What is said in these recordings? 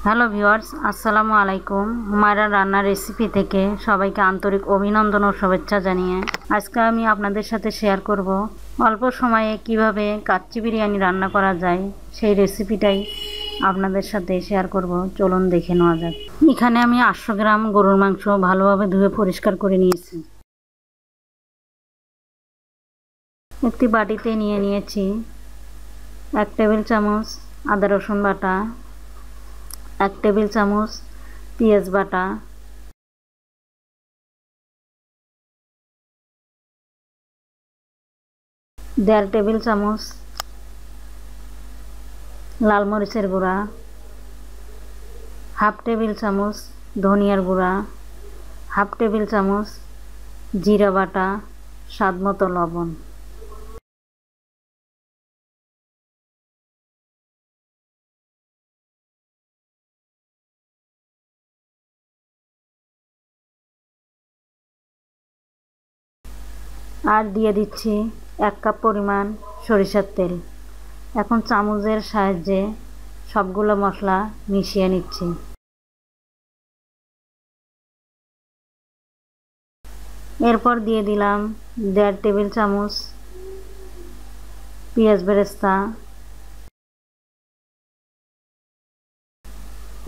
Hello viewers, আসসালামু আলাইকুম। হুমায়রা রান্নার রেসিপি থেকে সবাইকে আন্তরিক অভিনন্দন ও শুভেচ্ছা জানিয়ে আজকে আমি আপনাদের সাথে শেয়ার করব অল্প সময়ে কিভাবে কাচ্চি বিরিয়ানি রান্না করা যায় সেই রেসিপিটাই আপনাদের সাথে শেয়ার করব। চলুন দেখে নেওয়া যাক। এখানে আমি 800 গ্রাম গরুর মাংস ভালোভাবে ধুয়ে পরিষ্কার করে নিয়েছি। একটি বাটিতে নিয়ে নিয়েছি 1 টেবিল চামচ আদা রসুন বাটা, 1 টেবিল চামচ পেঁয়াজ বাটা, 1.5 টেবিল চামচ লাল মরিচের গুঁড়া, 1/2 টেবিল চামচ ধনিয়ার গুঁড়া, 1/2 টেবিল চামচ জিরা বাটা, স্বাদমতো লবণ। আর দিয়ে দিচ্ছি 1 কাপ পরিমাণ সরিষার তেল। এখন চামচের সাহায্যে সবগুলো মশলা মিশিয়ে নিচ্ছি। এরপর দিয়ে দিলাম 1.5 টেবিল চামচ পেঁয়াজ বেরেস্তা।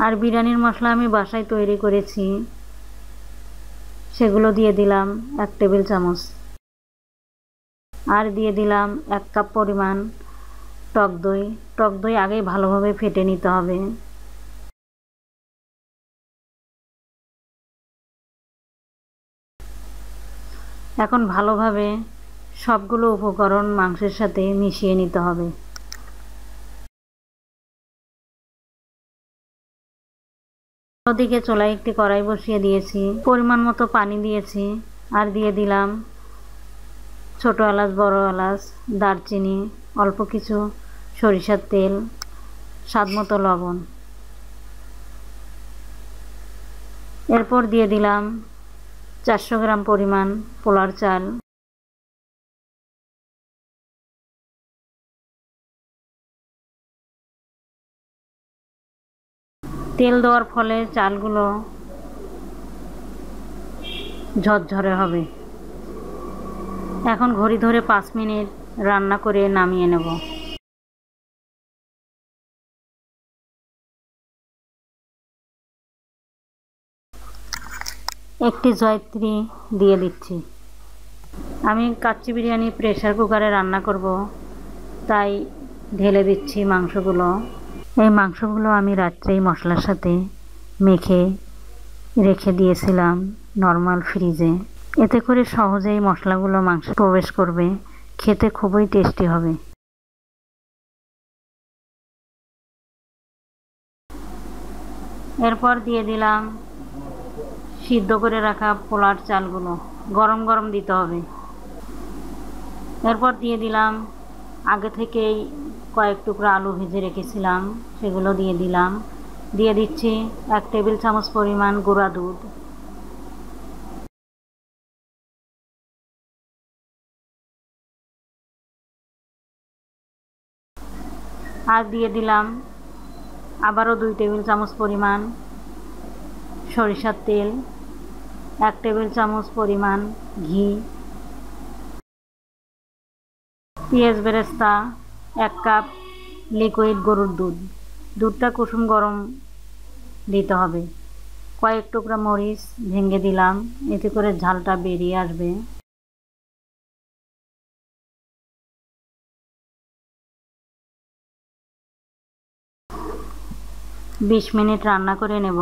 আর বিরিয়ানির মশলা আমি বাসায় তৈরি করেছি, সেগুলো দিয়ে দিলাম 1 টেবিল চামচ। আর দিয়ে দিলাম 1 কাপ পরিমাণ টক দই। টক দই আগেই ভালোভাবে ফেটে নিতে হবে। এখন ভালোভাবে সবগুলো উপকরণ মাংসের সাথে মিশিয়ে নিতে হবে। ওদিকে চুলায় একটি কড়াই বসিয়ে দিয়েছি, পরিমাণ মতো পানি দিয়েছি। আর দিয়ে দিলাম ছোট এলাচ, বড় এলাচ, দারচিনি, অল্প কিছু সরিষার তেল, স্বাদমতো লবণ। এরপর দিয়ে দিলাম 400 গ্রাম পরিমাণ পোলার চাল। তেল দেওয়ার ফলে চালগুলো ঝরঝরে হবে। এখন ঘড়ি ধরে 5 মিনিট রান্না করে নামিয়ে নেব। একটি জয়িত্রী দিয়ে দিচ্ছি। আমি কাচ্চি বিরিয়ানি প্রেসার কুকারে রান্না করব, তাই ঢেলে দিচ্ছি মাংসগুলো। এই মাংসগুলো আমি রাত্রেই মশলার সাথে মেখে রেখে দিয়েছিলাম নর্মাল ফ্রিজে। এতে করে সহজেই মশলাগুলো মাংসে প্রবেশ করবে, খেতে খুবই টেস্টি হবে। এরপর দিয়ে দিলাম সিদ্ধ করে রাখা পোলার চালগুলো, গরম গরম দিতে হবে। এরপর দিয়ে দিলাম আগে থেকেই কয়েক টুকরা আলু ভেজে রেখেছিলাম, সেগুলো দিয়ে দিলাম। দিয়ে দিচ্ছি 1 টেবিল চামচ পরিমাণ গুঁড়া দুধ। আর দিয়ে দিলাম আবারও 2 টেবিল চামচ পরিমাণ সরিষার তেল, 1 টেবিল চামচ পরিমাণ ঘি, পেঁয়াজ বেরেস্তা, 1 কাপ লিকুইড গরুর দুধ। দুধটা কুসুম গরম দিতে হবে। কয়েক টুকরা মরিচ ভেঙে দিলাম, এতে করে ঝালটা বেরিয়ে আসবে। বিশ মিনিট রান্না করে নেব।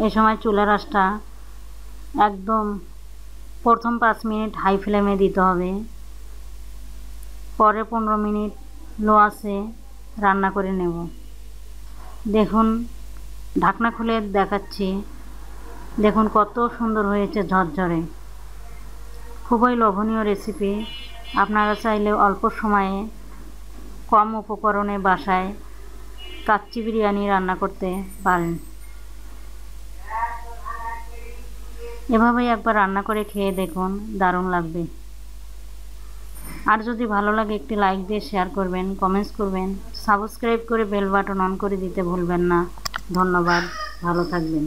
এ সময় চুলার আঁচটা একদম প্রথম 5 মিনিট হাই ফ্লেমে দিতে হবে, পরে 15 মিনিট লো আঁচে রান্না করে নেব। দেখুন, ঢাকনা খুলে দেখাচ্ছি। দেখুন কত সুন্দর হয়েছে, ঝরঝরে। খুবই লোভনীয় রেসিপি। আপনারা চাইলে অল্প সময়ে কম উপকরণে বাসায় কাচ্চি বিরিয়ানি রান্না করতে পারেন। এভাবেই একবার রান্না করে খেয়ে দেখুন, দারুণ লাগবে। আর যদি ভালো লাগে একটি লাইক দিয়ে শেয়ার করবেন, কমেন্টস করবেন, সাবস্ক্রাইব করে বেল বাটন অন করে দিতে ভুলবেন না। ধন্যবাদ, ভালো থাকবেন।